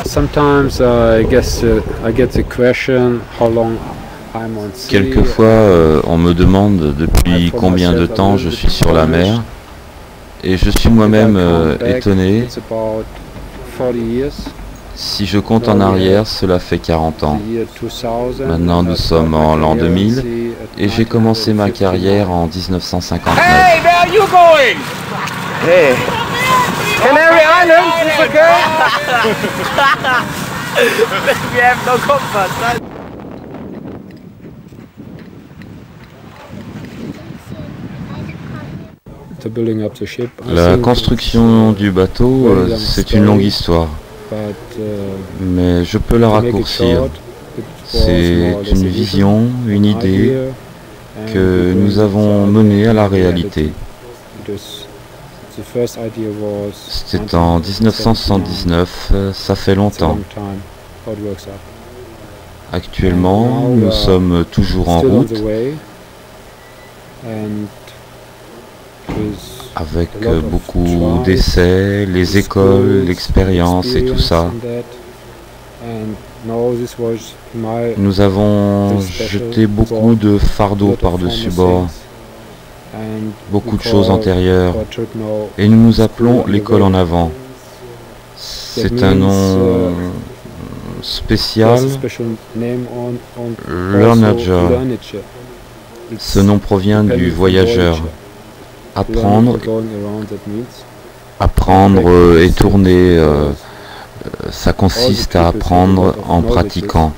Sometimes I guess I get the question how long I'm on sea. Quelquefois, on me demande depuis combien de temps je suis sur la mer, et je suis moi-même étonné. It's about 40 years. Si je compte en arrière, cela fait 40 ans. The year 2000. Maintenant, nous sommes en l'an 2000, et j'ai commencé ma carrière en 1959. Hey, where are you going? Hey. Canary Islands, is okay? We have no compass. The building up the ship. La construction du bateau, c'est une longue histoire, mais je peux la raccourcir. C'est une vision, une idée que nous avons menée à la réalité. C'était en 1979, ça fait longtemps. Actuellement, nous sommes toujours en route, avec beaucoup d'essais, les écoles, l'expérience et tout ça. Nous avons jeté beaucoup de fardeaux par-dessus bord, beaucoup de choses antérieures, et nous nous appelons l'école en avant. C'est un nom spécial, Learnager. Ce nom provient du voyageur. Apprendre et tourner, ça consiste à apprendre en pratiquant.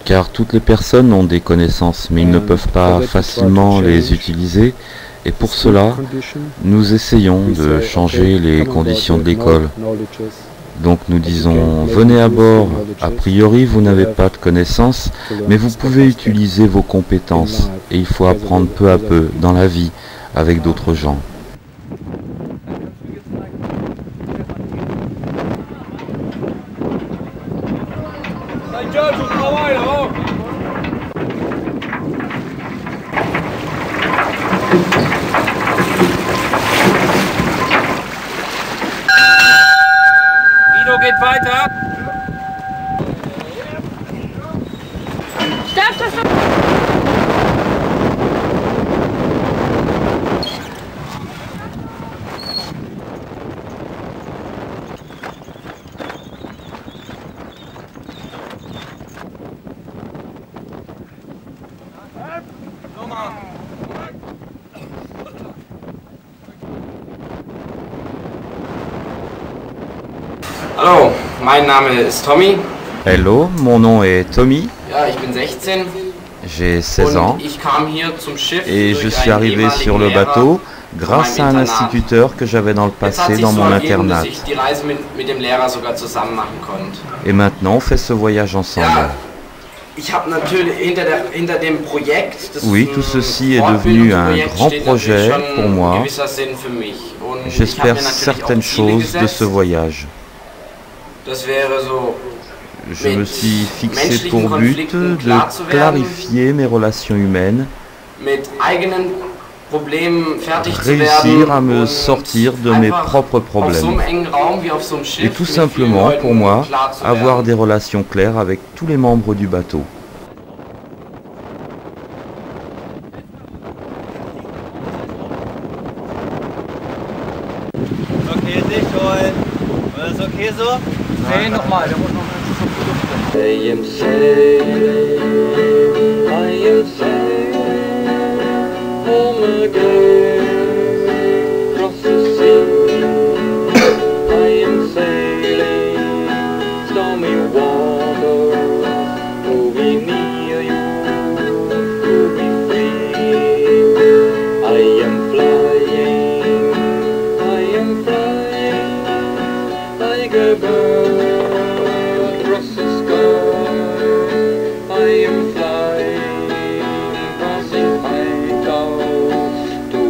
Car toutes les personnes ont des connaissances, mais ils ne peuvent pas facilement les utiliser. Et pour cela, nous essayons de changer les conditions de l'école. Donc nous disons, venez à bord, a priori vous n'avez pas de connaissances, mais vous pouvez utiliser vos compétences. Et il faut apprendre peu à peu dans la vie, avec d'autres gens. Guido geht weiter. Hallo, mein Name ist Tommy. Hello, mon nom est Tommy. Ja, ich bin 16. J'ai 16 ans Und ich kam hier zum Schiff et durch je suis einen arrivé ehemaligen sur le Lehrer bateau von grâce à meinem un Internat. instituteur que j'avais dans le Jetzt hat passé sich dans so mon ergeben, dass internat. ich die Reise mit dem Lehrer sogar zusammen machen konnte. Et maintenant, on fait ce voyage ensemble. Ja, ich habe natürlich hinter dem Projekt, das Oui, ist ein tout ceci est devenu un Fortbildungsprojekt, grand steht projet natürlich schon pour ein moi. gewisser Sinn für mich. Und ich habe J'espère mir natürlich certaines auch Ziele choses de gesetzt. ce voyage. Das wäre so, Je me suis fixé menschlichen pour but Konflikten de klar zu werden, clarifier mes relations humaines, mit eigenen Problemen fertig zu réussir à werden me und sortir de mes einfach propres auf so problèmes. einem engen Raum wie auf so einem Schiff Et tout mit vielen simplement, Leuten pour moi, klar zu avoir werden. des relations claires avec tous les membres du bateau. Okay, dich holen. Ist das okay so? Nee, nochmal, der muss noch I am sailing, I am sailing home again, across the sea. I am sailing, stormy waters, moving near you to be free. I am flying like a bird across the sky. I am flying, passing high clouds to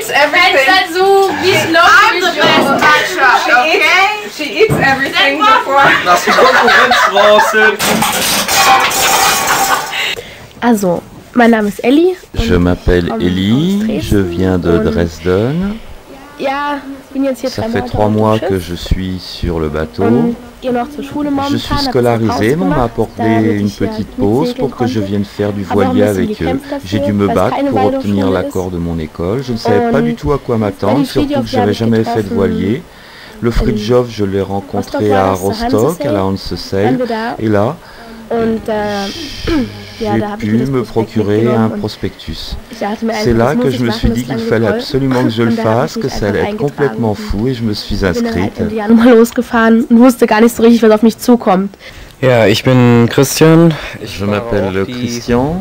eats everything. so, wie es I'm the best matchup, okay? She eats everything before. Lass die Konkurrenz raus. Also, mein Name ist Ellie. Je m'appelle Ellie, je viens de Dresden. Ja, ich bin jetzt hier Ça fait 3 mois que je suis sur le bateau. Je suis scolarisé, mais on m'a apporté une petite pause pour que je vienne faire du voilier avec eux. J'ai dû me battre pour obtenir l'accord de mon école. Je ne savais pas du tout à quoi m'attendre, surtout que j'avais jamais fait de voilier. Le Fridtjof, je l'ai rencontré à Rostock, à la Hansesail, et là, j'ai pu me procurer un prospectus. C'est là que je me suis dit qu'il fallait absolument que je le fasse, que ça allait être complètement fou, et je me suis inscrite. Ja, ich bin Christian. Je m'appelle Christian.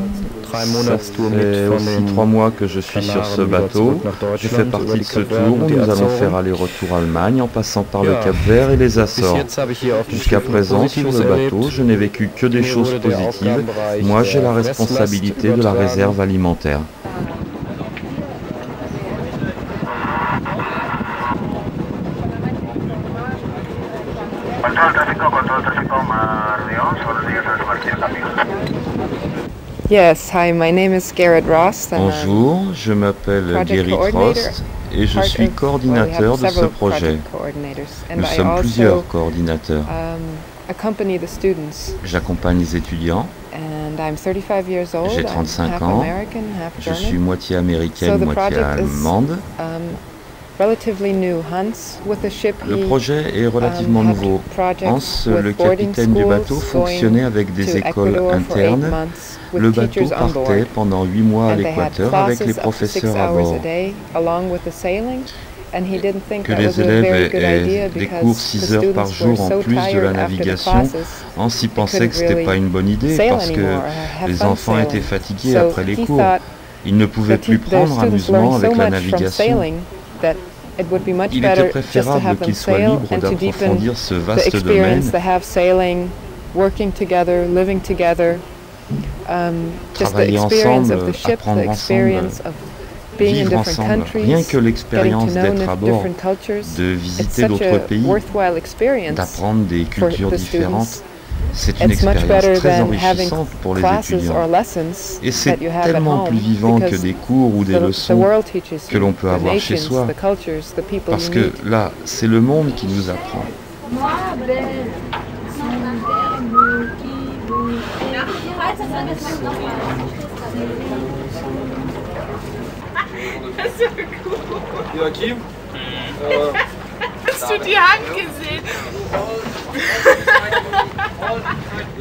Ça fait aussi 3 mois que je suis sur ce bateau. Je fais partie de ce tour où nous allons faire aller-retour Allemagne en passant par le Cap-Vert et les Açores. Jusqu'à présent, sur le bateau, je n'ai vécu que des choses positives. Moi, j'ai la responsabilité de la réserve alimentaire. Yes, hi, my name is Garrett Rost. Bonjour, je m'appelle Gerrit Rost et je suis coordinateur de ce projet. Nous sommes plusieurs coordinateurs. J'accompagne les étudiants. J'ai 35 ans. Je suis moitié américaine, moitié allemande. Le projet est relativement nouveau. Hans, le capitaine du bateau, fonctionnait avec des écoles internes. Le bateau partait pendant 8 mois à l'équateur avec les professeurs à bord. Que les élèves aient des cours 6 heures par jour en plus de la navigation, Hans y pensait que ce n'était pas une bonne idée parce que les enfants étaient fatigués après les cours. Ils ne pouvaient plus prendre amusement avec la navigation. Il était préférable qu'ils soient libres d'approfondir ce vaste domaine. Travailler ensemble, apprendre ensemble, vivre ensemble. Rien que l'expérience d'être à bord, de visiter d'autres pays, d'apprendre des cultures différentes, c'est une expérience très enrichissante pour les étudiants. Et c'est tellement plus vivant que des cours ou des leçons que l'on peut avoir chez soi. Parce que là, c'est le monde qui nous apprend. Joachim? Hast du die Hand gesehen?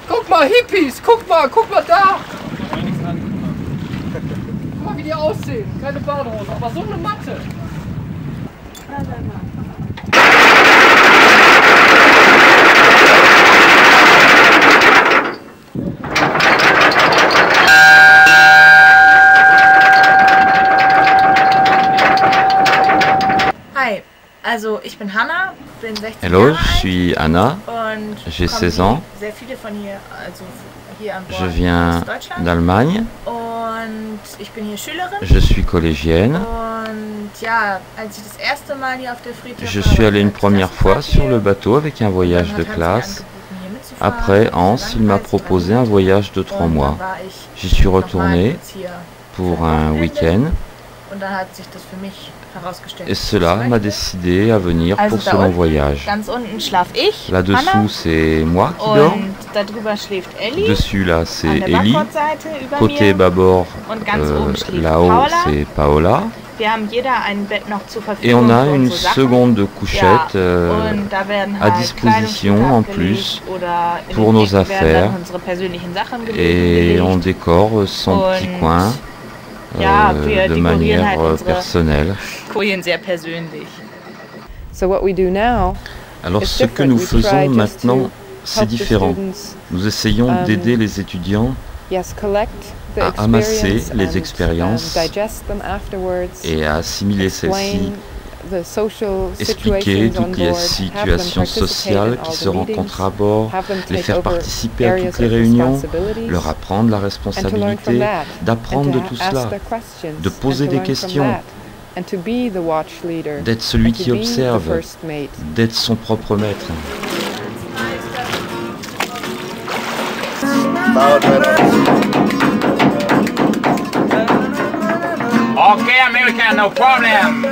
Guck mal, Hippies, guck mal da! Guck mal, wie die aussehen. Keine Badehose, aber so eine Matte. Hi, also ich bin Hanna, bin 16 Hello, Jahre je suis Anna, und j'ai 16 ans, sehr viele von hier, also hier an Bord je viens aus Deutschland d'Allemagne, und ich bin hier Schülerin je suis collégienne. und ja, als ich das erste Mal hier auf der Fridtjof Je suis allé une première fois sur le bateau avec un voyage de classe. Après, Hans, il m'a proposé un voyage de 3 mois. J'y suis retourné pour un week-end und dann hat sich das für mich herausgestellt. et cela m'a décidé à venir pour ce long voyage. Ganz unten schlaf ich, Là-dessous, c'est moi qui dors. und darüber schläft Ellie. Dessus, là, c'est An der Ellie. Backbordseite über Côté mir. bâbord, Und ganz oben schläft là-haut, Paola. c'est Paola. Wir haben jeder ein Bett noch zur Verfügung Et on a für une unsere Sachen. seconde couchette Und da werden à halt disposition en plus Kleidungsstücke oder in pour den nos Ecken werden affaires. dann unsere persönlichen Sachen Et on gelegt. décore son petit Und coin ja, wir de dekorieren manière halt unsere personnelle. Kojen sehr persönlich. So what we do now Alors is ce que different. nous We try faisons just maintenant, to c'est help the différent. students, Nous essayons d'aider les étudiants collect the à amasser experience les and, expériences digest them afterwards, et à assimiler celles-ci, explain the social expliquer situations on toutes les board, situations have them participate sociales in qui all se the meetings, rencontrent à bord, have them les take faire over participer à areas toutes les of réunions, responsibilities, leur apprendre la and to learn from responsabilité, that, d'apprendre and de to tout ask cela, their questions, de and poser to des learn from questions, that. d'être celui qui observe, d'être son propre maître. Okay, American, no problem.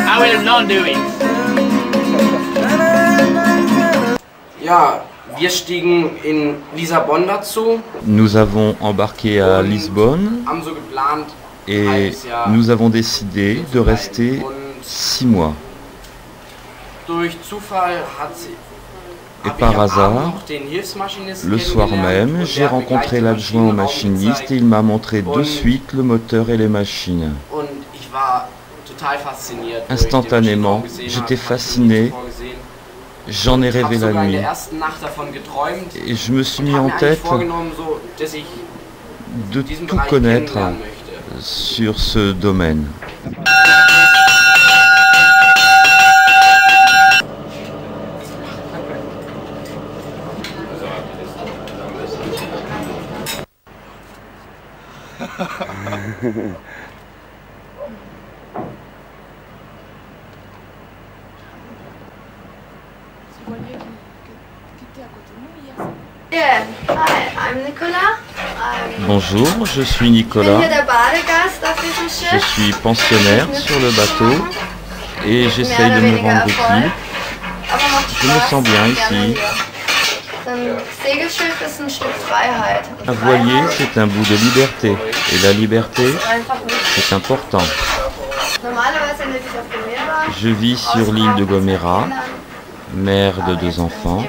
I will not do it. Ja, wir stiegen in Lissabon dazu. Nous avons embarqué à Lisbonne Haben so geplant, et nous avons décidé de rester 6 mois. durch Zufall hat sie. Et par hasard, le soir même, j'ai rencontré l'adjoint au machiniste et il m'a montré de suite le moteur et les machines. Instantanément, j'étais fasciné, j'en ai rêvé la nuit et je me suis mis en tête de tout connaître sur ce domaine. Yeah, hi, I'm Nicola. Bonjour, je suis Nicolas. Je suis pensionnaire sur le bateau et j'essaye de me rendre utile. Je me sens bien ici. Un voilier, c'est un bout de liberté. Et la liberté, c'est important. Je vis sur l'île de Gomera, mère de 2 enfants.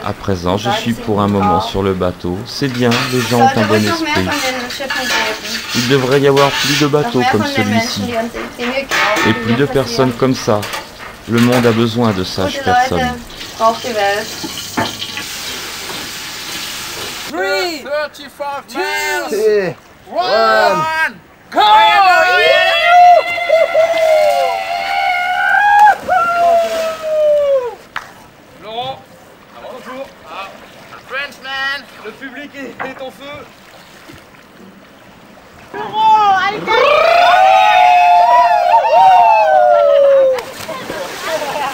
À présent, je suis pour un moment sur le bateau. C'est bien, les gens ont un bon esprit. Il devrait y avoir plus de bateaux comme celui-ci. Et plus de personnes comme ça. Le monde a besoin de sages personnes. 3, 35 miles. 1, go! Laurent, bonjour. Frenchman, le public est en feu. Laurent, allez,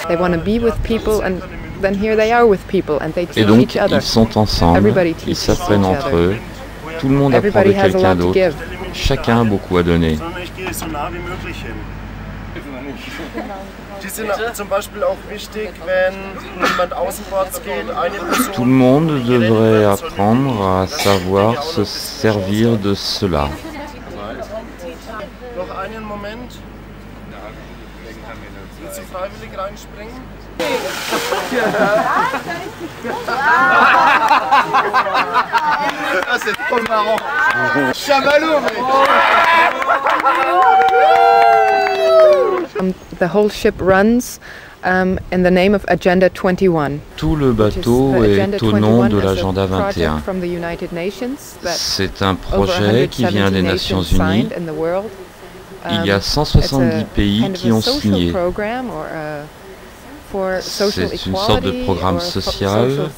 They want to be with people and then here they are with people and they Et teach donc, each other. ils sont ensemble, ils s'apprennent entre eux, tout le monde apprend de Everybody has a quelqu'un lot to d'autre, give. chacun a beaucoup à donner. Die sind zum Beispiel auch wichtig, wenn jemand außenwärts geht, eine Person. Tout le monde devrait apprendre à savoir se servir de cela. Noch einen Moment. Willst du freiwillig reinspringen? Ça c'est trop marrant. Chamallow, mec. The whole ship runs in the name of Agenda 21. Tout le bateau est au nom de l'Agenda 21. C'est un projet qui vient des Nations Unies. Il y a 170 pays qui ont signé. C'est une sorte de programme social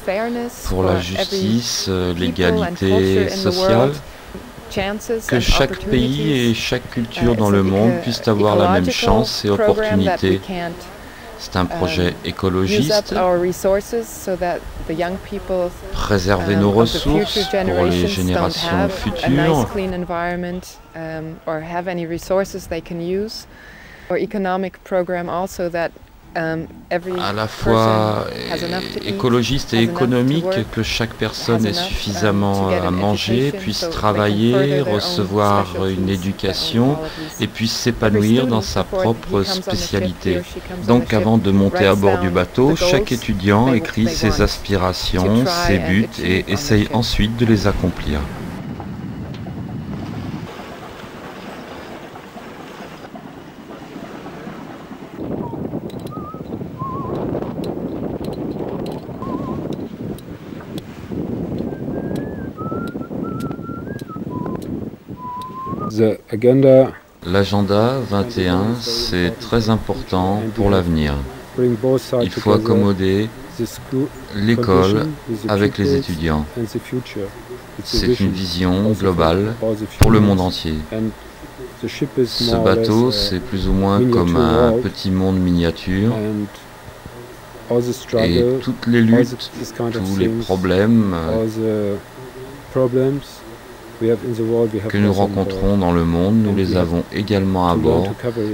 pour la justice, l'égalité sociale, que chaque pays et chaque culture dans le monde puissent avoir la même chance et opportunité. C'est un projet écologiste, préserver nos ressources pour les générations futures, à la fois écologiste et économique, que chaque personne ait suffisamment à manger, puisse travailler, recevoir une éducation et puisse s'épanouir dans sa propre spécialité. Donc avant de monter à bord du bateau, chaque étudiant écrit ses aspirations, ses buts et essaye ensuite de les accomplir. L'agenda 21, c'est très important pour l'avenir. Il faut accommoder l'école avec les étudiants. C'est une vision globale pour le monde entier. Ce bateau, c'est plus ou moins comme un petit monde miniature. Et toutes les luttes, tous les problèmes que nous rencontrons dans le monde, nous les avons également à bord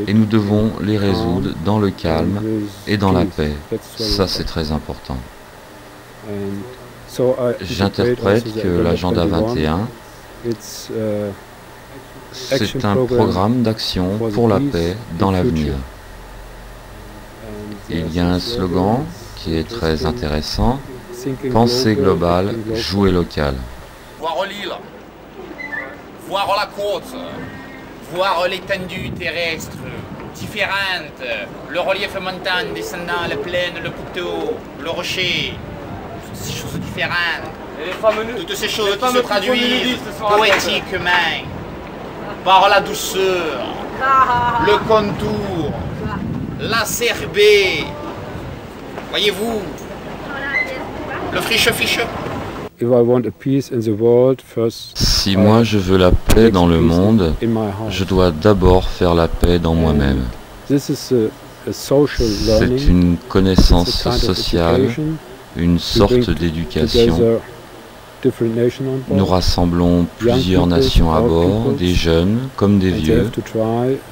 et nous devons les résoudre dans le calme et dans la paix. Ça, c'est très important. J'interprète que l'agenda 21, c'est un programme d'action pour la paix dans l'avenir. Il y a un slogan qui est très intéressant, pensée globale, jouer local. Voir l'île, voir la côte, voir l'étendue terrestre différente, le relief montagne descendant, la plaine, le coteau, le rocher, toutes ces choses différentes, toutes ces choses qui se traduisent poétiquement par la douceur, le contour, l'acerbé, voyez-vous, le friche-fiche. Si moi je veux la paix dans le monde, je dois d'abord faire la paix dans moi-même. C'est une connaissance sociale, une sorte d'éducation. Nous rassemblons plusieurs nations à bord, des jeunes comme des vieux,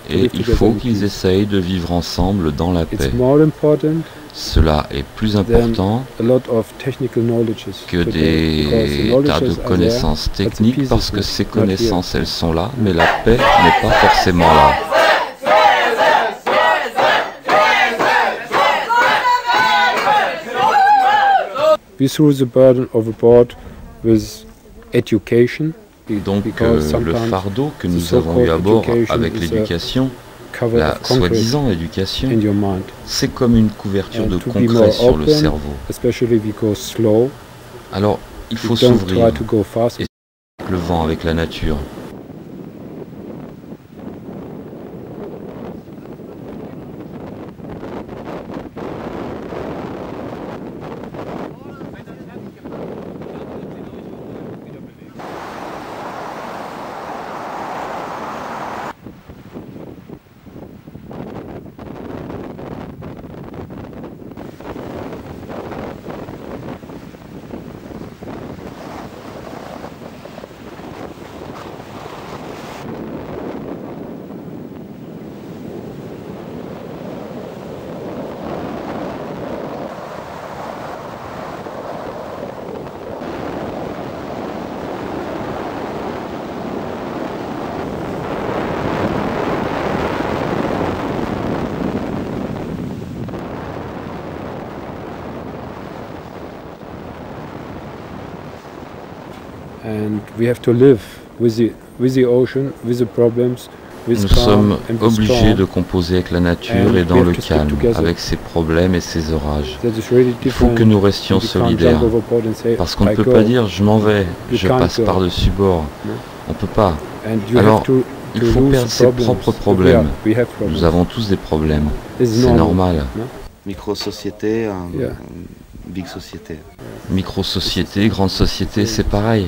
et il faut qu'ils essayent de vivre ensemble dans la paix. Cela est plus important que des tas de connaissances techniques parce que ces connaissances, elles sont là, mais la paix n'est pas forcément là. Donc le fardeau que nous avons eu à bord avec l'éducation, la soi-disant éducation, c'est comme une couverture de concret sur le cerveau. Alors, il faut s'ouvrir et avec le vent, avec la nature. Nous sommes obligés de composer avec la nature et dans le calme, avec ses problèmes et ses orages. Il faut que nous restions solidaires, parce qu'on ne peut pas dire « je m'en vais, je passe par-dessus bord ». On ne peut pas. Alors, il faut perdre ses propres problèmes. Nous avons tous des problèmes. C'est normal. Micro-société, big société. Micro-société, grande société, c'est pareil.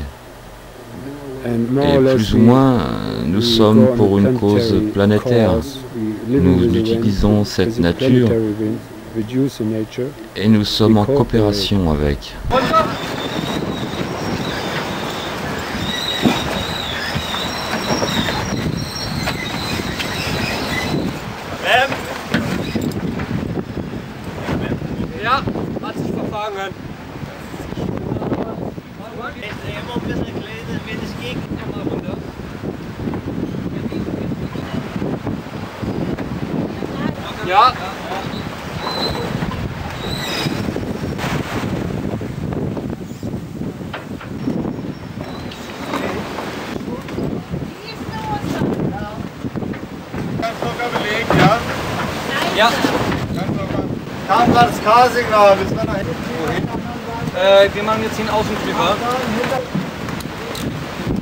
Et plus ou moins, nous sommes pour une cause planétaire. Nous utilisons cette nature et nous sommes en coopération avec. Ja, hat sich verfangen. Ja. Ja. Kam gerade das K-Signal, müssen wir nach hinten. Wohin? Wir machen jetzt hier außen drüber.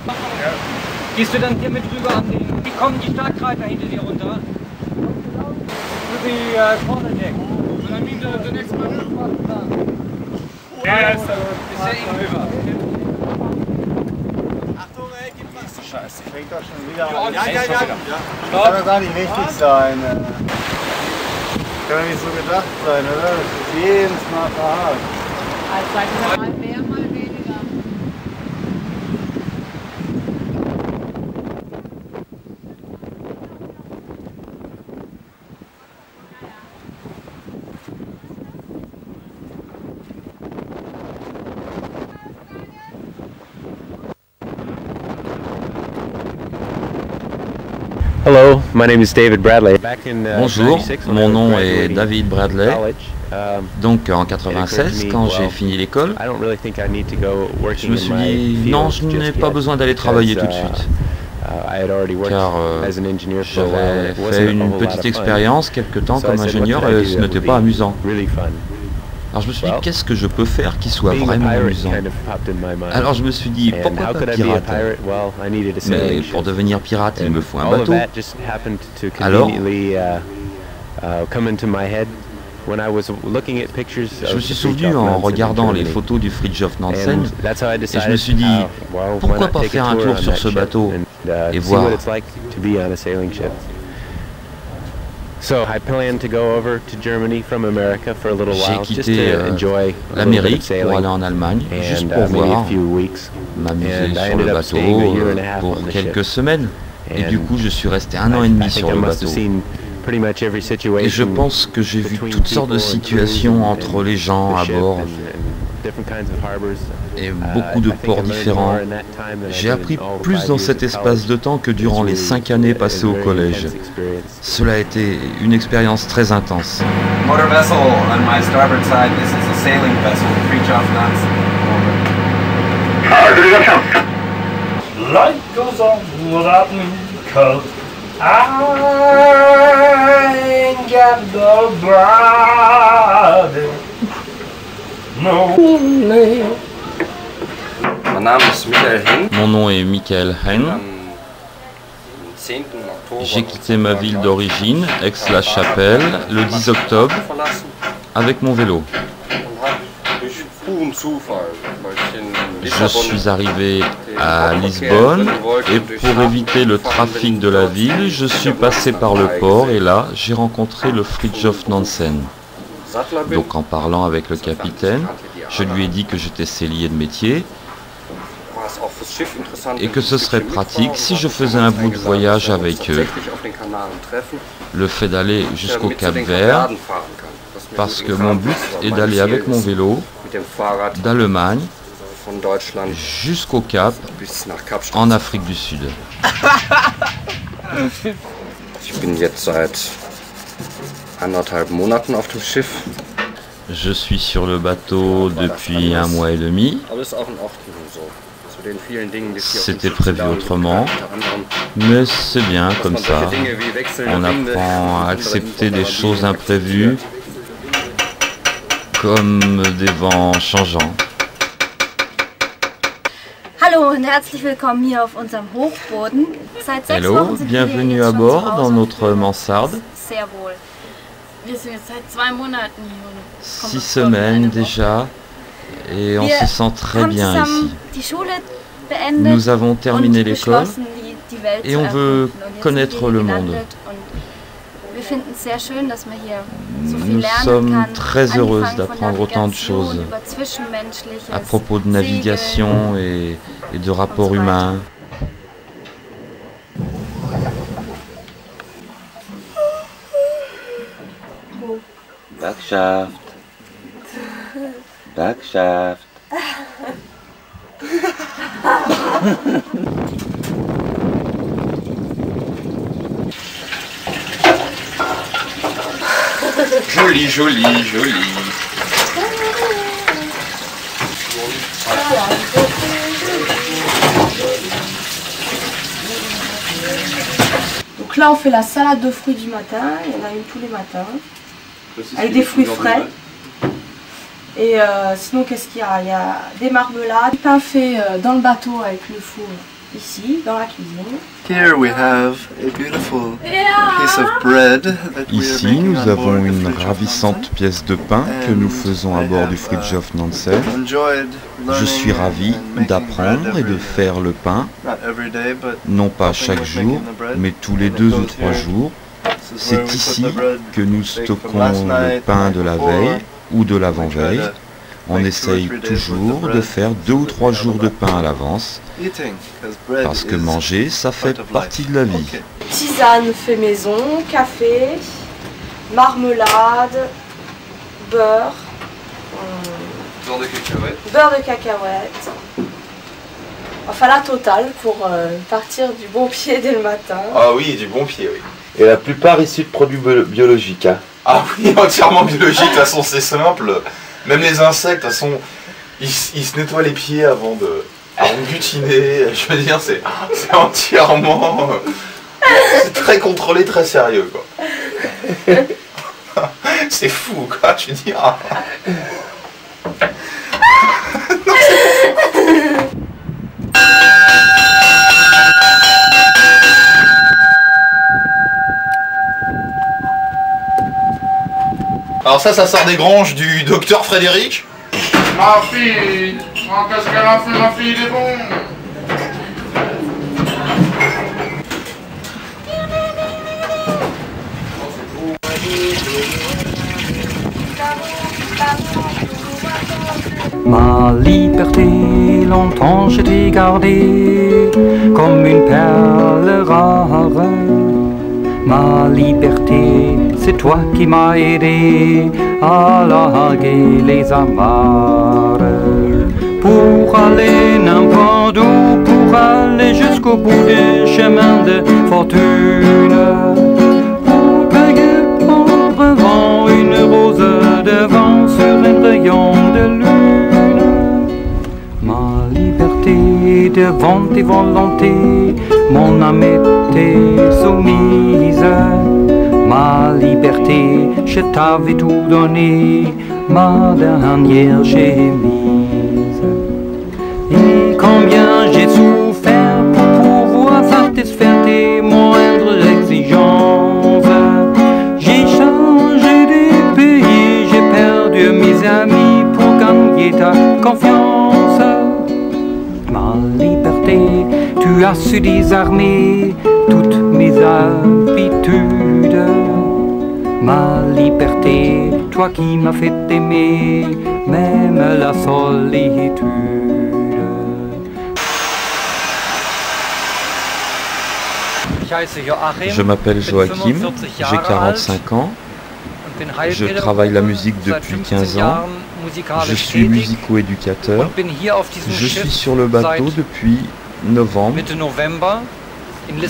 Ja. Gehst du dann hier mit rüber an den... Wie kommen die Startgreiter hinter dir runter? To the cornerdeck. So that means the next one. Ja, ist ja eben rüber. Achtung, ey, gib was. Scheiße. fängt doch schon wieder an. Ja. Kann das auch nicht richtig sein. Kann doch nicht so gedacht sein, oder? Das ist jedes Mal verhakt. Also seid ihr mal mehr, mal weniger. Hello, my name is David Bradley. Bonjour, mon nom est David Bradley. Donc en 96, quand j'ai fini l'école, je me suis dit non, je n'ai pas besoin d'aller travailler tout de suite. Car j'avais fait une petite expérience quelque temps comme ingénieur et ce n'était pas amusant. Alors je me suis dit, qu'est-ce que je peux faire qui soit vraiment amusant? Alors je me suis dit, pourquoi pas pirater? Mais pour devenir pirate, il me faut un bateau. Alors, je me suis souvenu en regardant les photos du Fridtjof Nansen et je me suis dit, pourquoi pas faire un tour sur ce bateau et voir. J'ai quitté l'Amérique pour aller en Allemagne, juste pour voir, m'amuser sur le bateau pour quelques semaines. Et du coup, je suis resté 1 an et demi sur le bateau. Et je pense que j'ai vu toutes sortes de situations entre les gens à bord et beaucoup de ports différents. J'ai appris plus dans cet espace de temps que durant les 5 années passées au collège. Cela a été une expérience très intense. Motor vessel on my starboard side. This is a sailing vessel, Fridtjof Nansen. Light goes on without me, 'cause I ain't got the body. No. Mon nom est Michael Hein. J'ai quitté ma ville d'origine, Aix-la-Chapelle, le 10 octobre, avec mon vélo. Je suis arrivé à Lisbonne et pour éviter le trafic de la ville, je suis passé par le port et là, j'ai rencontré le Fridtjof Nansen. Donc en parlant avec le capitaine, je lui ai dit que j'étais sellier de métier et que ce serait pratique si je faisais un bout de voyage avec eux. Le fait d'aller jusqu'au Cap Vert, parce que mon but est d'aller avec mon vélo d'Allemagne jusqu'au Cap, en Afrique du Sud. Je suis sur le bateau depuis 1 mois et demi. C'était prévu autrement, mais c'est bien comme ça. On apprend à accepter des choses imprévues, comme des vents changeants. Hallo und herzlich willkommen hier auf unserem Hochboden. Seit 6 Hello, Wochen sind bienvenue à bord dans notre mansarde. Sehr wohl. Wir sind jetzt seit 2 Monaten hier. 6 semaines déjà, et on se sent très bien ici. Nous avons terminé l'école et on veut connaître le monde. Nous sommes très heureuses d'apprendre autant de choses à propos de navigation et de rapports humains. Backshaft. Backshaft. Joli, joli, joli. Donc là on fait la salade de fruits du matin, il y en a une tous les matins, avec des fruits frais. Et sinon qu'est-ce qu'il y a? Il y a des marmelades, du pain fait dans le bateau avec le four ici, dans la cuisine. Here we have a beautiful piece of bread that we are Ici, making nous on avons board the une Fridtjof ravissante pièce de pain que nous faisons à bord du Fridtjof Nancy. Je suis ravi d'apprendre et de faire le pain, non pas chaque jour, mais tous les 2 ou 3 jours. C'est ici que nous stockons le pain de la veille ou de l'avant-veille. On essaye toujours de faire 2 ou 3 jours de pain à l'avance, parce que manger, ça fait partie de la vie. Tisane fait maison, café, marmelade, beurre, beurre de cacahuète. Enfin la totale pour partir du bon pied dès le matin. Ah oui, du bon pied, oui. Et la plupart issus de produits biologiques. Hein. Ah oui, entièrement biologique, de toute façon c'est simple. Même les insectes, de toute façon, ils se nettoient les pieds avant de butiner. Je veux dire, c'est entièrement... c'est très contrôlé, très sérieux, quoi. C'est fou, quoi, tu dis. Ah. Alors ça sort des granges du docteur Frédéric. Ma fille, qu'est-ce qu'elle a fait, ma fille, il est bon. Ma liberté, longtemps je t'ai gardée comme une perle rare. Ma liberté, c'est toi qui m'as aidé à larguer les amarres. Pour aller n'importe où, pour aller jusqu'au bout des chemins de fortune. Pour cueillir en revend une rose de vent sur un rayon de lune. Ma liberté devant tes volontés, mon âme était soumise. Ma liberté, je t'avais tout donné, ma dernière chemise. Et combien j'ai souffert pour pouvoir satisfaire tes moindres exigences. J'ai changé de pays, j'ai perdu mes amis pour gagner ta confiance. Ma liberté, tu as su désarmer toutes mes habitudes. Ma liberté, toi qui m'as fait aimer, même la solitude. Je m'appelle Joachim, j'ai 45 ans, je travaille la musique depuis 15 ans, je suis musico-éducateur, je suis sur le bateau depuis novembre,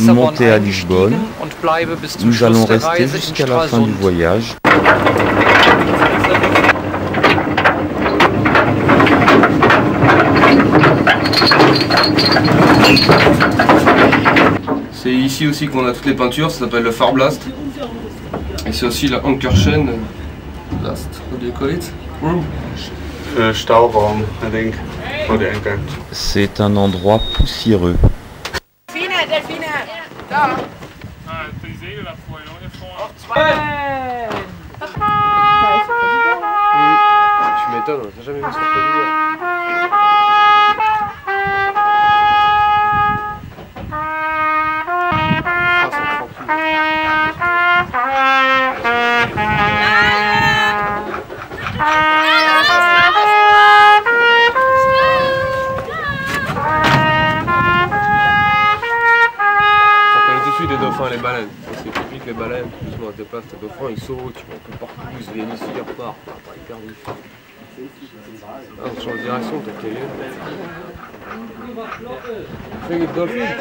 monté à Lisbonne, nous allons rester jusqu'à la fin du voyage. C'est ici aussi qu'on a toutes les peintures, ça s'appelle le Farblast. Et c'est aussi la Ankerchen Blast. What do you call it? Stauraum, I think. Or the anchor. C'est un endroit poussiéreux. Delfine, Delfine! Da! Tu m'étonnes, on n'a jamais vu ça président. Des dauphins, les baleines. C'est typique, les baleines. Doucement, tes places, tes dauphins, ils sautent, tu vois, un peu partout, ils viennent ici, ils repartent. Pas hyper vite. Ah, on change de direction, t'as quelle est? Fais les dauphins.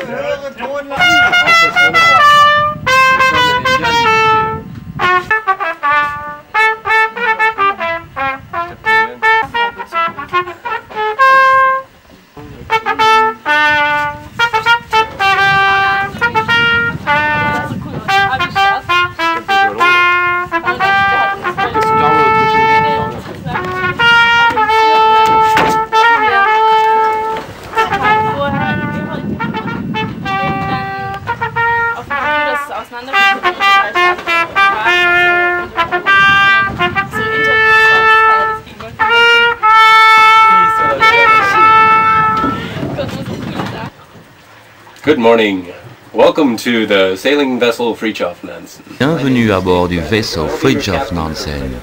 Good morning. Welcome to the sailing vessel Fridtjof Nansen. Bienvenue à bord du vaisseau Fridtjof Nansen.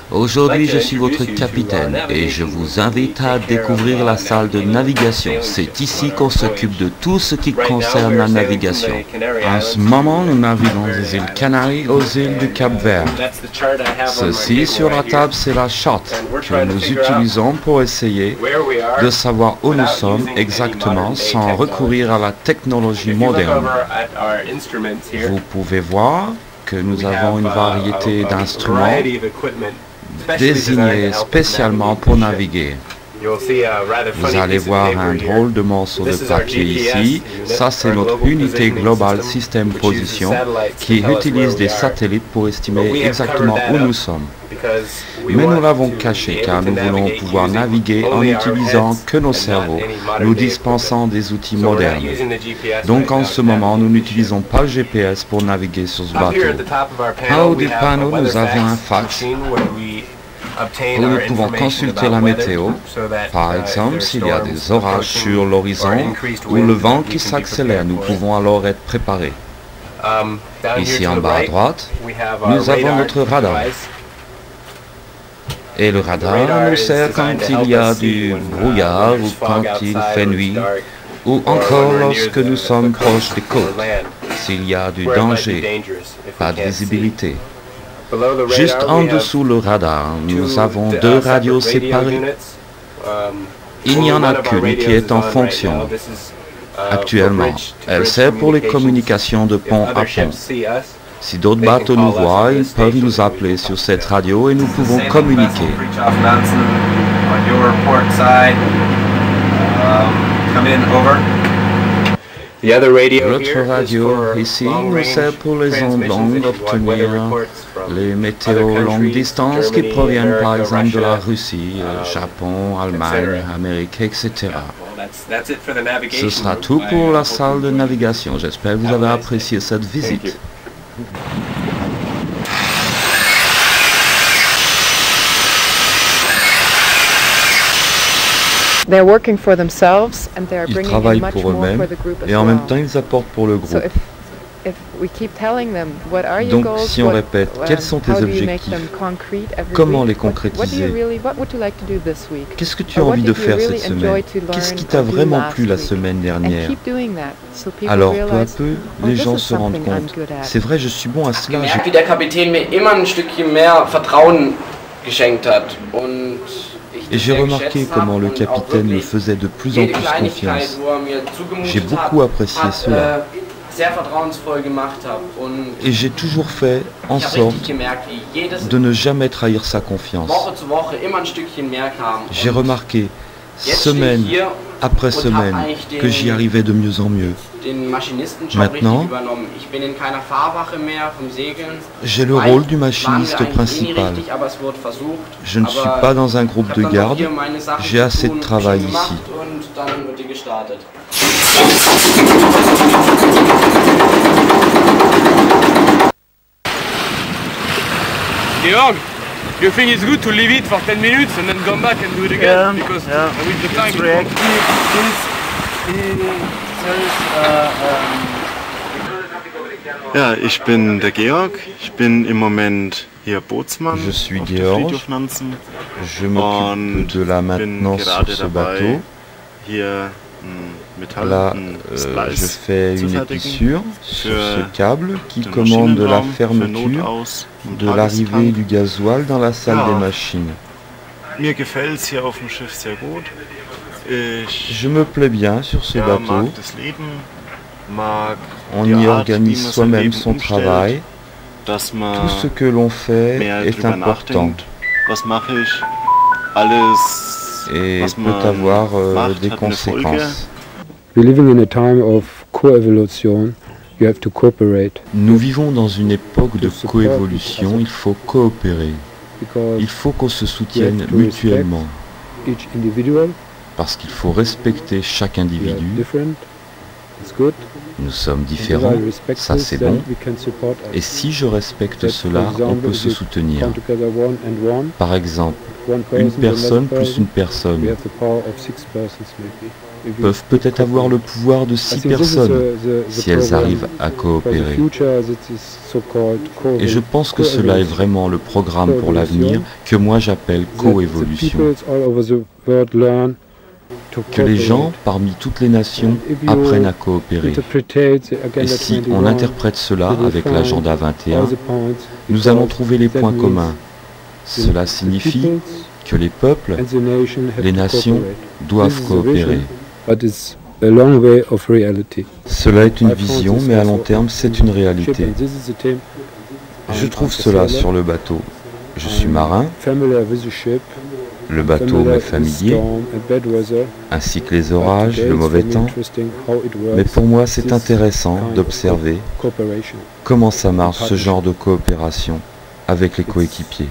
Aujourd'hui, je suis votre capitaine et je vous invite à découvrir la salle de navigation. C'est ici qu'on s'occupe de tout ce qui concerne la navigation. En ce moment, nous naviguons des îles Canaries aux îles du Cap-Vert. Ceci sur la table, c'est la charte que nous utilisons pour essayer de savoir où nous sommes exactement sans recourir à la technologie moderne. Vous pouvez voir que nous avons une variété d'instruments désignés spécialement pour naviguer. Vous allez voir un drôle de morceau de papier ici. Ça, c'est notre unité globale système position qui utilise des satellites pour estimer exactement où nous sommes. Mais nous l'avons caché car nous voulons pouvoir naviguer en n'utilisant que nos cerveaux, nous dispensant des outils modernes. Donc en ce moment, nous n'utilisons pas le GPS pour naviguer sur ce bateau. En haut du panneau, nous avons un fax où nous pouvons consulter la météo. Par exemple, s'il y a des orages sur l'horizon ou le vent qui s'accélère, nous pouvons alors être préparés. Ici en bas à droite, nous avons notre radar. Et le radar nous sert quand il y a du brouillard ou quand il fait nuit, ou encore lorsque nous sommes proches des côtes, s'il y a du danger, pas de visibilité. Juste en dessous le radar, nous avons deux radios séparées. Il n'y en a qu'une qui est en fonction actuellement. Elle sert pour les communications de pont à pont. Si d'autres bateaux nous voient, ils peuvent nous appeler sur cette radio et nous pouvons communiquer. L'autre radio ici nous sert pour les ondes longues d'obtenir les météos longue distance qui proviennent par exemple de la Russie, Japon, Allemagne, Amérique, etc. Ce sera tout pour la salle de navigation. J'espère que vous avez apprécié cette visite. Ils travaillent pour eux-mêmes et en même temps ils apportent pour le groupe. Donc si on répète quels sont tes objectifs, comment les concrétiser, qu'est-ce que tu as envie de faire cette semaine, qu'est-ce qui t'a vraiment plu la semaine dernière, alors peu à peu les gens se rendent compte, c'est vrai je suis bon à cela. Et j'ai remarqué comment le capitaine me faisait de plus en plus confiance. J'ai beaucoup apprécié cela. Et j'ai toujours fait en sorte de ne jamais trahir sa confiance. J'ai remarqué, semaine après semaine, que j'y arrivais de mieux en mieux. Maintenant, j'ai le rôle du machiniste principal. Je ne suis pas dans un groupe de garde, j'ai assez de travail ici. Georg, you think it's good to leave it for 10 minutes and then come back and do it again? Because with the time Ja, ich bin der Georg. Ich bin im Moment hier Bootsmann. Je suis Georg. Je m'occupe de la maintenance sur ce bateau. Là, je fais une épissure sur ce câble qui commande la fermeture de l'arrivée du gasoil dans la salle des machines. Je me plais bien sur ce bateau. On y organise soi-même son travail. Tout ce que l'on fait est important et peut avoir des conséquences. Nous vivons dans une époque de coévolution, il faut coopérer. Il faut qu'on se soutienne mutuellement. Parce qu'il faut respecter chaque individu. Nous sommes différents, ça c'est bon. Et si je respecte cela, on peut se soutenir. Par exemple, une personne plus une personne. peuvent peut-être avoir le pouvoir de 6 personnes si elles arrivent à coopérer. Et je pense que cela est vraiment le programme pour l'avenir que moi j'appelle coévolution. Que les gens, parmi toutes les nations, apprennent à coopérer. Et si on interprète cela avec l'agenda 21, nous allons trouver les points communs. Cela signifie que les peuples, les nations, doivent coopérer. Cela est une vision, mais à long terme, c'est une réalité. Je trouve cela sur le bateau. Je suis marin. Le bateau m'est familier, ainsi que les orages, le mauvais temps. Mais pour moi, c'est intéressant d'observer comment ça marche ce genre de coopération avec les coéquipiers.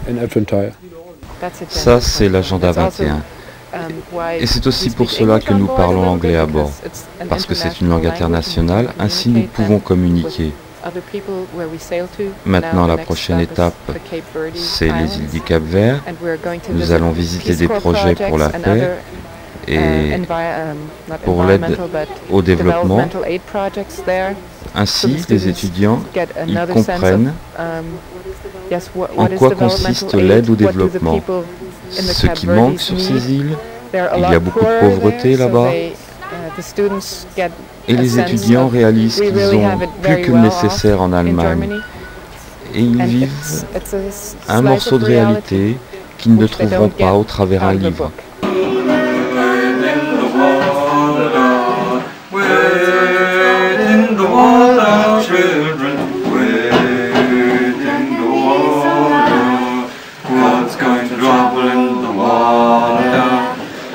Ça, c'est l'agenda 21. Et c'est aussi pour cela que nous parlons l'anglais à bord, parce que c'est une langue internationale, ainsi nous pouvons communiquer. Maintenant, la prochaine étape, c'est les îles du Cap-Vert. Nous allons visiter des projets pour la paix et pour l'aide au développement. Ainsi, les étudiants ils comprennent en quoi consiste l'aide au développement. Ce qui manque sur ces îles, il y a beaucoup de pauvreté là-bas. Et les étudiants réalisent qu'ils ont plus que le nécessaire en Allemagne. Et ils vivent un morceau de réalité qu'ils ne trouveront pas au travers un livre.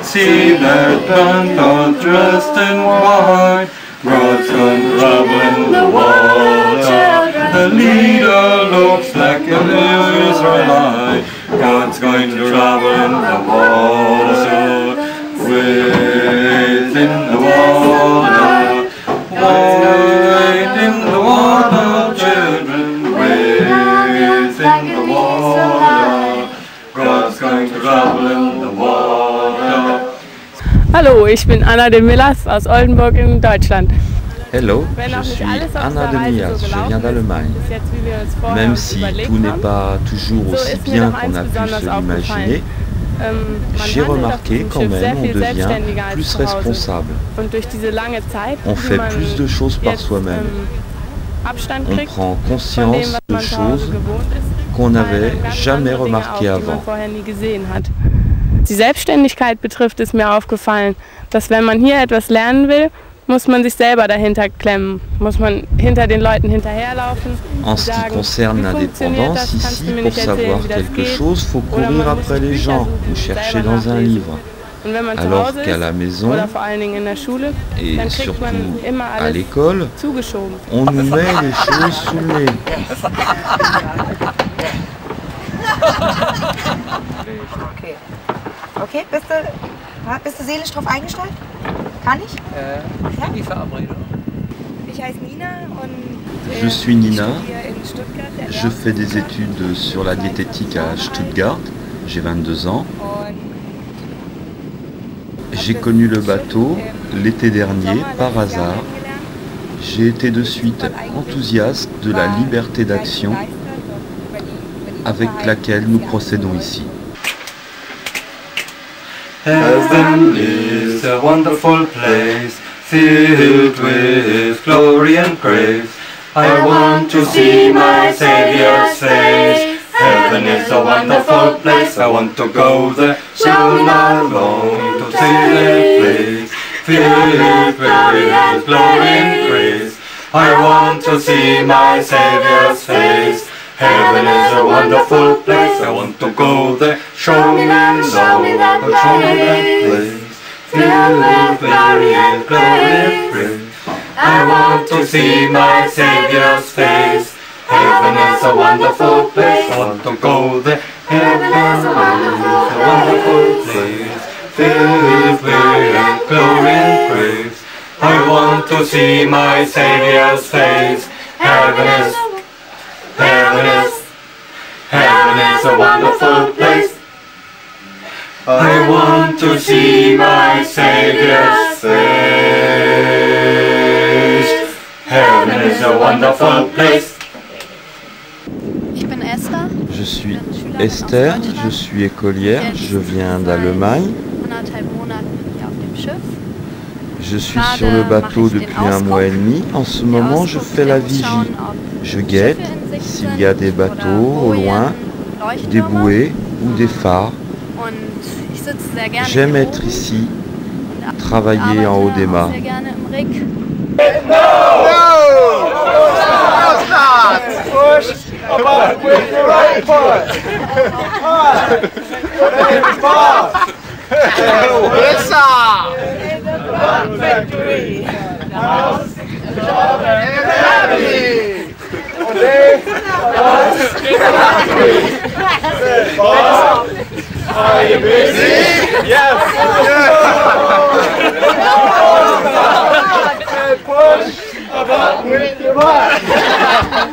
See that panther dressed in white, God's going to travel in the water. The leader looks like an Israelite. God's going to travel in the water. Wade in the water. Wade in the water, children. Wade in the water. God's going to travel in the water. Hallo, ich bin Anna de Millas aus Oldenburg in Deutschland. Hello, je suis Anna de Millas, je viens d'Allemagne. Même si tout n'est pas toujours aussi bien qu'on a pu se l'imaginer, j'ai remarqué quand même on devient plus responsable. On fait plus de choses par soi-même. On prend conscience de choses qu'on n'avait jamais remarquées avant. Die Selbstständigkeit betrifft, ist mir aufgefallen, dass wenn man hier etwas lernen will, muss man sich selber dahinter klemmen, muss man hinter den Leuten hinterherlaufen. En ce qui concerne l'indépendance, ici, pour savoir quelque chose, il faut courir après les gens ou chercher dans un livre. Alors qu'à la maison, et surtout à l'école, on nous met les choses sous le nez. Okay, bist du seelisch drauf eingestellt? Kann ich? Ja? Die Verabredung. Ich heiße Nina und je suis Nina. Je fais des études sur la diététique à Stuttgart. J'ai 22 ans. J'ai connu le bateau l'été dernier par hasard. J'ai été de suite enthousiaste de la liberté d'action avec laquelle nous procédons ici. Heaven is a wonderful place, filled with glory and praise. I want to see my Savior's face. Heaven is a wonderful place, I want to go there. Soon I long to see that place, filled with glory and praise. I want to see my Savior's face. Heaven is a wonderful place, I want to go there. Show me that place, filled with glory and praise. I want to see my Savior's face. Heaven is a wonderful place, I want to go there. Heaven is a wonderful place, filled with glory and praise. I want to see my Savior's face. Heaven is a wonderful place. I want to see my Savior's face. face. Heaven is a wonderful place. Ich bin Esther. Je suis Esther, je suis écolière, je viens d'Allemagne. Je suis sur le bateau depuis 1 mois et demi. En ce moment, je fais la vigie. Je guette s'il y a des bateaux au loin, des bouées ou des phares. J'aime être ici, travailler en haut des mâts.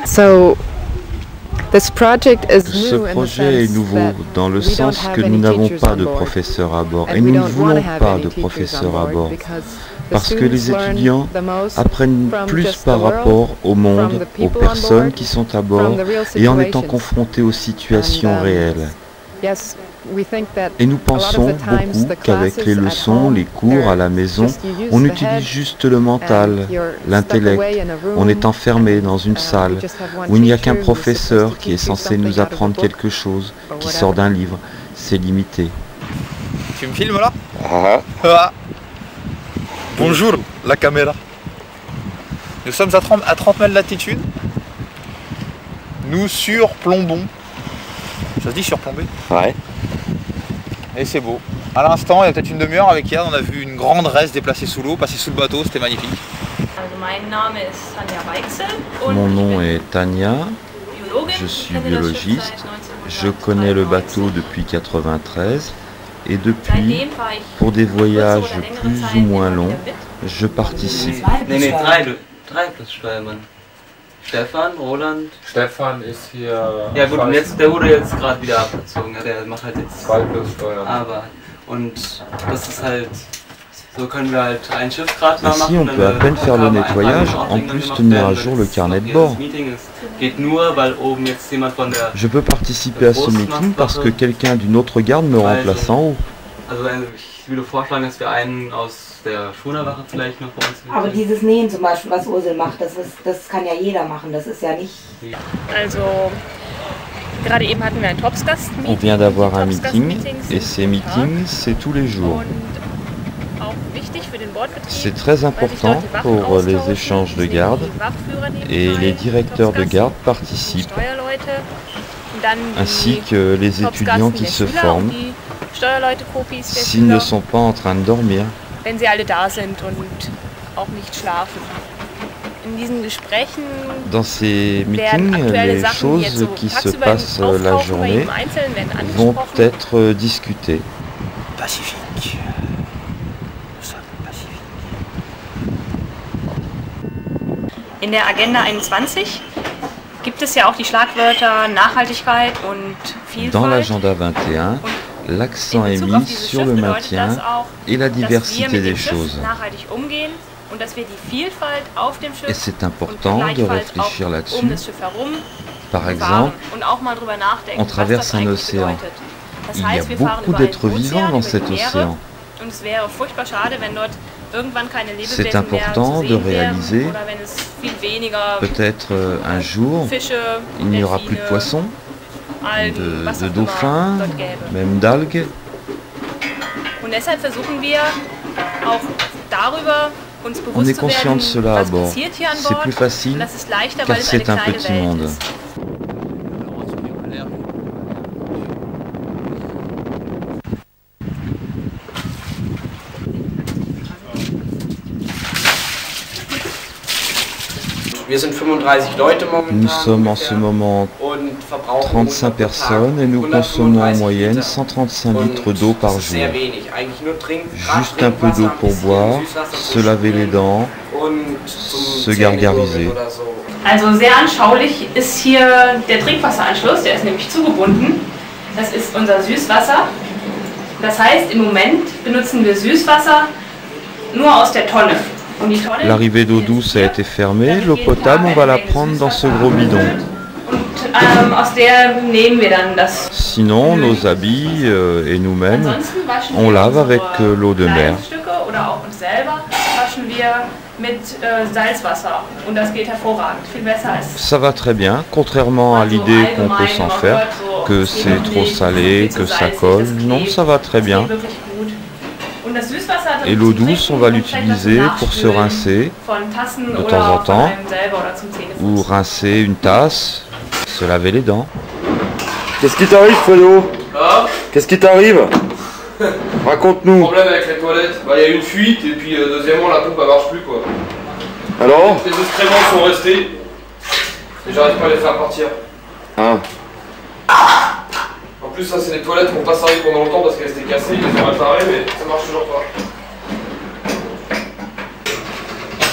So, this project is Ce new in the projet est sense nouveau that dans le we don't sens have que any nous n'avons teachers pas on de board, professeurs à bord and et we nous ne don't voulons wanna have pas any de teachers on professeurs à board bord because the parce que les students learn étudiants the most apprennent from plus just par the world, rapport au monde, from the aux people on personnes board, qui sont à from bord the real et en étant situations. confrontés aux situations And, réelles. Yes, we think that Et nous a lot of pensons the times beaucoup the qu'avec classes les at leçons, home, les cours à la maison, just you use on the utilise head juste le mental, and you're l'intellect. stuck away in a room, On est enfermé dans une salle just have one où il n'y a teacher qu'un who's professeur supposed to qui est teach you censé nous something out of the apprendre book quelque chose or qui whatever. sort d'un livre. C'est limité. Tu me filmes là? Ah. Bonjour, la caméra. Nous sommes à 30 mètres d'altitude. Nous surplombons. Ça se dit surplomber? Ouais. Et c'est beau. À l'instant, il y a peut-être une demi-heure avec Yann, on a vu une grande race déplacée sous l'eau, passer sous le bateau, c'était magnifique. Mon nom est Tania, je suis biologiste, je connais le bateau depuis 1993 et depuis, pour des voyages plus ou moins longs, je participe. Nee, drei plus Steuermann. Stefan, Roland. Stefan ist hier. Ja gut, und jetzt, der wurde jetzt gerade wieder abgezogen, ja, der macht halt jetzt 2 plus Steuermann. Aber, und das ist halt, so können wir halt ein Schiff gerade mal machen. Ici, on peut à peine faire le nettoyage, en plus tenir à jour le carnet de bord. Je peux participer à ce meeting parce que quelqu'un d'une autre garde me remplace en haut. Also, ich würde vorschlagen, dass wir einen aus der Schoonerwache vielleicht noch bei uns mitnehmen. Aber dieses Nähen zum Beispiel, was Ursel macht, das kann ja jeder machen, das ist ja nicht... Also, gerade eben hatten wir ein Topsgast-Meeting. On vient d'avoir un meeting et ces meetings, c'est tous les jours. C'est très important pour les échanges de garde et les directeurs de garde participent, ainsi que les étudiants qui se forment, s'ils ne sont pas en train de dormir. Wenn sie alle da sind und auch nicht schlafen. In diesen Gesprächen dans ces meetings, les choses qui se passent la journée vont être discutées. Pacifique. Nous sommes pacifiques. In der Agenda 21 gibt es ja auch die Schlagwörter Nachhaltigkeit und Vielfalt. Dans l'agenda 21, l'accent est mis sur le maintien et la diversité des choses. Et c'est important de réfléchir là-dessus. Par exemple, on traverse un océan. Il y a beaucoup d'êtres vivants dans cet océan. C'est important de réaliser, peut-être un jour, il n'y aura plus de poissons, de dauphins, même d'algues. On est conscient de cela à bord. C'est plus facile car c'est un petit monde. Nous sommes en ce moment 35 personnes et nous consommons en moyenne 135 litres d'eau par jour. Juste un peu d'eau pour boire, se laver les dents, se gargariser. Also sehr anschaulich ist hier der Trinkwasseranschluss, der ist nämlich zugebunden. Das ist unser Süßwasser. Das heißt, im Moment benutzen wir Süßwasser L'arrivée d'eau douce a été fermée, l'eau potable, on va la prendre dans ce gros bidon. Sinon, nos habits et nous-mêmes, on lave avec l'eau de mer. Ça va très bien, contrairement à l'idée qu'on peut s'en faire, que c'est trop salé, que ça colle. Non, ça va très bien. Et l'eau douce, on va l'utiliser pour se rincer de temps en temps, ou rincer une tasse, se laver les dents. Qu'est-ce qui t'arrive, Fredo? Qu'est-ce qui t'arrive? Raconte-nous. Problème avec les toilettes, il y a une fuite et puis deuxièmement la pompe elle marche plus quoi. Alors? Les excréments sont restés et j'arrive pas à les faire partir. Ah. En plus ça c'est des toilettes qui n'ont pas servi pendant longtemps parce qu'elles étaient cassées, ils les ont réparées mais ça marche toujours pas.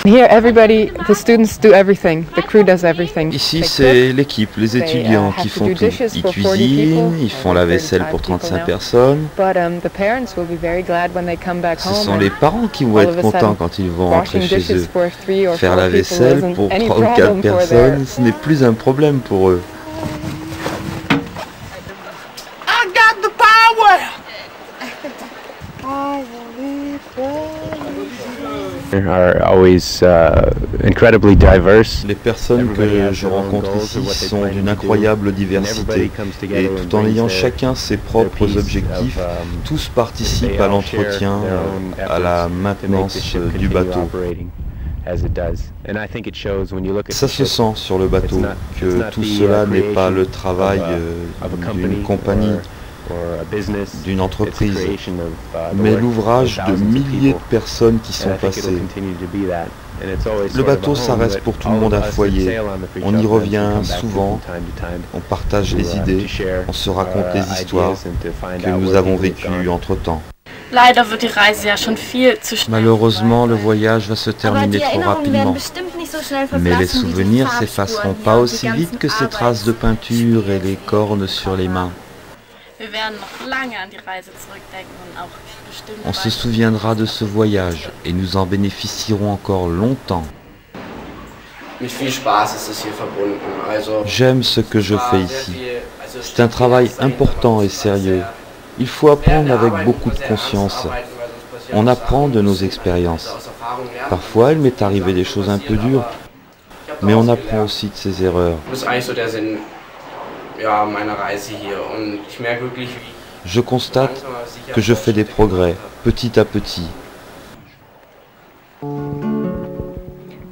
Here, everybody, the students do everything. The crew does everything. Ici, c'est l'équipe, les étudiants qui font tout. Ils cuisinent, ils font la vaisselle pour 35 personnes. Ce sont les parents qui vont être contents quand ils vont rentrer chez eux. Faire la vaisselle pour 3 ou 4 personnes, ce n'est plus un problème pour eux. Are always incredibly diverse. Les personnes que je rencontre ici sont d'une incroyable diversité et tout en ayant chacun ses propres objectifs, tous participent à l'entretien, à la maintenance du bateau. Ça se sent sur le bateau que tout cela n'est pas le travail d'une compagnie, d'une entreprise, mais l'ouvrage de milliers de personnes qui sont passées. Le bateau, ça reste pour tout le monde un foyer. On y revient souvent, on partage les idées, on se raconte les histoires que nous avons vécues entre-temps. Malheureusement, le voyage va se terminer trop rapidement. Mais les souvenirs s'effaceront pas aussi vite que ces traces de peinture et les cornes sur les mains. On se souviendra de ce voyage et nous en bénéficierons encore longtemps. J'aime ce que je fais ici. C'est un travail important et sérieux. Il faut apprendre avec beaucoup de conscience. On apprend de nos expériences. Parfois, il m'est arrivé des choses un peu dures, mais on apprend aussi de ses erreurs. Je constate que je fais des progrès, petit à petit.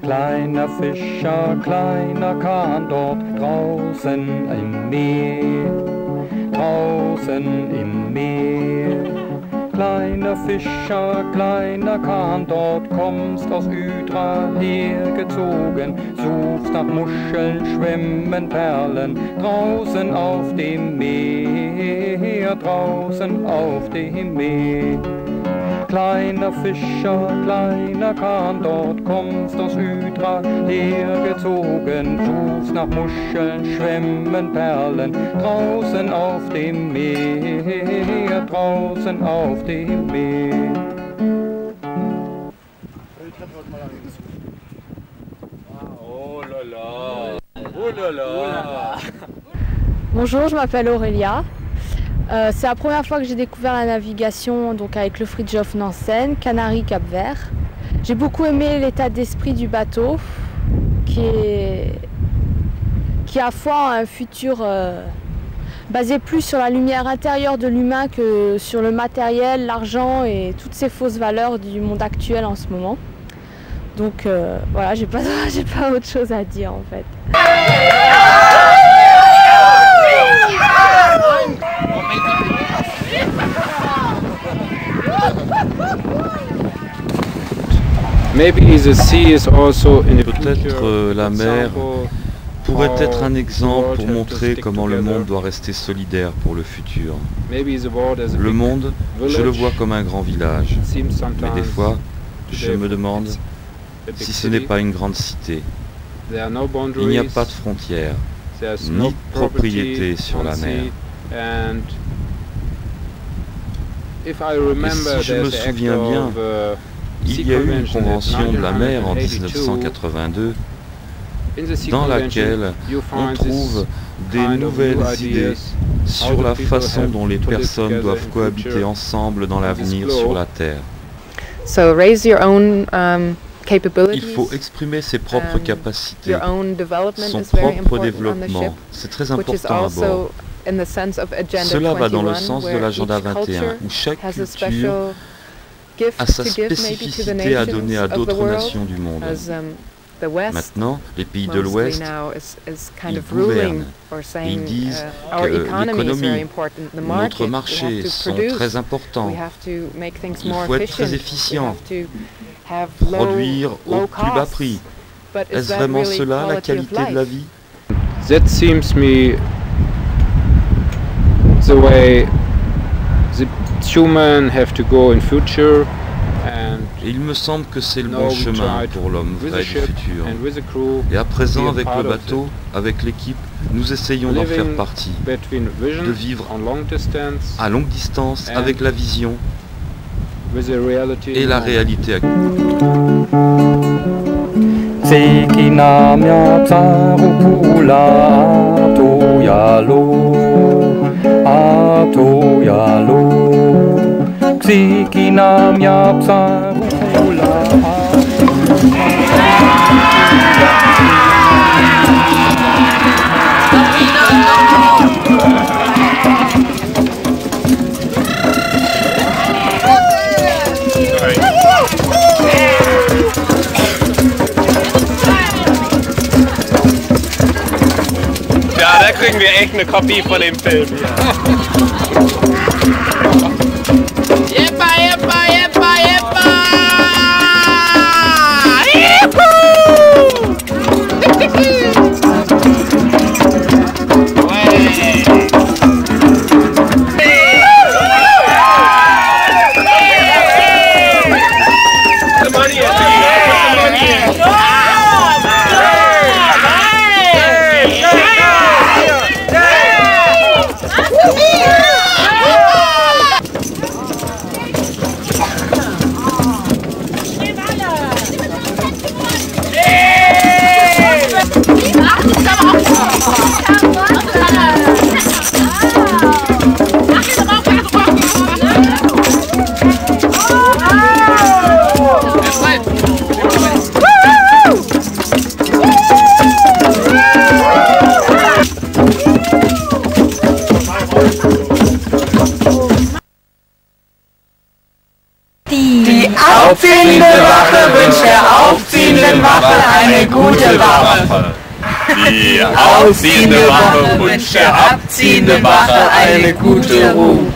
Kleiner Fischer, kleiner Kahn dort draußen im Meer, draußen im Meer. Kleiner Fischer, kleiner Kahn, dort kommst aus Ydra hergezogen, suchst nach Muscheln, schwimmen Perlen, draußen auf dem Meer, draußen auf dem Meer. Kleiner Fischer, kleiner Kahn, dort kommst aus Ydra hergezogen, suchst nach Muscheln, schwimmen Perlen, draußen auf dem Meer, draußen auf dem Meer. Oh là là, oh là là. Bonjour, je m'appelle Aurélia. C'est la première fois que j'ai découvert la navigation donc avec le Fridtjof Nansen, Canaries, Cap-Vert. J'ai beaucoup aimé l'état d'esprit du bateau qui a foi en un futur basé plus sur la lumière intérieure de l'humain que sur le matériel, l'argent et toutes ces fausses valeurs du monde actuel en ce moment. Donc voilà, j'ai pas autre chose à dire en fait. Peut-être la mer pourrait être un exemple pour montrer comment le monde doit rester solidaire pour le futur. Le monde, je le vois comme un grand village, mais des fois, je me demande si ce n'est pas une grande cité. Il n'y a pas de frontières, ni de propriété sur la mer. Et si je me souviens bien, Il y a eu une convention de la mer en 1982 dans laquelle on trouve des nouvelles idées sur la façon dont les personnes doivent cohabiter ensemble dans l'avenir sur la Terre. So raise your own Il faut exprimer ses propres capacités, son propre développement. C'est très important à bord. Cela va dans le sens de l'agenda 21, où chaque culture a sa spécificité à donner à d'autres nations du monde. Maintenant, les pays de l'Ouest, ils gouvernent. Ils disent que l'économie, notre marché sont très importants. Il faut être très efficient, produire au plus bas prix. Est-ce vraiment cela la qualité de la vie? That seems me the way the humans have to go in future. Il me semble que c'est le bon chemin pour l'homme vrai du futur. Et à présent, avec le bateau, avec l'équipe, nous essayons d'en faire partie, de vivre à longue distance avec la vision et la réalité actuelle. Ja, da kriegen wir echt eine Kopie von dem Film. Yeppa, yeppa, yeppa, yeppa! Die aufziehende Wache wünscht der aufziehenden Wache eine gute Wache. Die aufziehende Wache wünscht der abziehende Wache eine gute Ruhe.